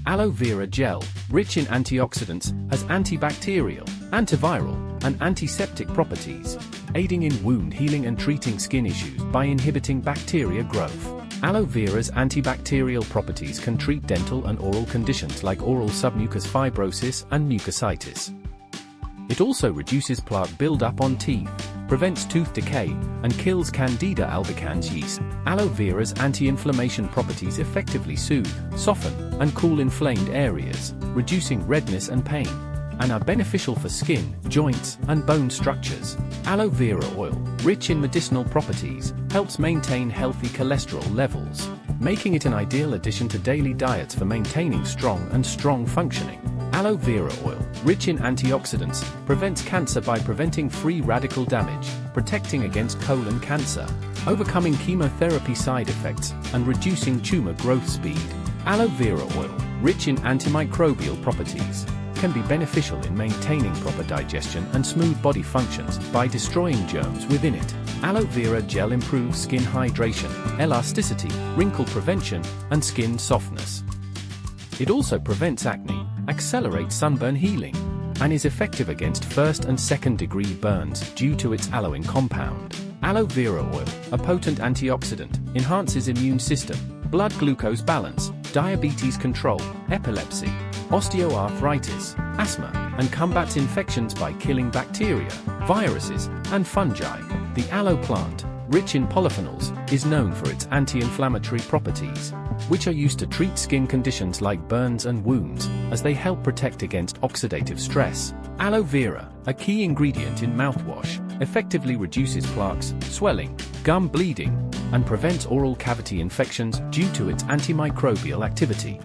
Aloe vera gel, rich in antioxidants, has antibacterial, antiviral, and antiseptic properties, aiding in wound healing and treating skin issues by inhibiting bacteria growth. Aloe vera's antibacterial properties can treat dental and oral conditions like oral submucous fibrosis and mucositis. It also reduces plaque buildup on teeth, prevents tooth decay, and kills Candida albicans yeast. Aloe vera's anti-inflammation properties effectively soothe, soften, and cool inflamed areas, reducing redness and pain, and are beneficial for skin, joints, and bone structures. Aloe vera oil, rich in medicinal properties, helps maintain healthy cholesterol levels, making it an ideal addition to daily diets for maintaining strong functioning. Aloe vera oil, rich in antioxidants, prevents cancer by preventing free radical damage, protecting against colon cancer, overcoming chemotherapy side effects, and reducing tumor growth speed. Aloe vera oil, rich in antimicrobial properties, can be beneficial in maintaining proper digestion and smooth body functions by destroying germs within it. Aloe vera gel improves skin hydration, elasticity, wrinkle prevention, and skin softness. It also prevents acne, accelerates sunburn healing, and is effective against first and second degree burns due to its aloin compound. Aloe vera oil, a potent antioxidant, enhances immune system, blood glucose balance, diabetes control, epilepsy, osteoarthritis, asthma, and combats infections by killing bacteria, viruses, and fungi. The aloe plant, rich in polyphenols, is known for its anti-inflammatory properties, which are used to treat skin conditions like burns and wounds, as they help protect against oxidative stress. Aloe vera, a key ingredient in mouthwash, effectively reduces plaques, swelling, gum bleeding, and prevents oral cavity infections due to its antimicrobial activity.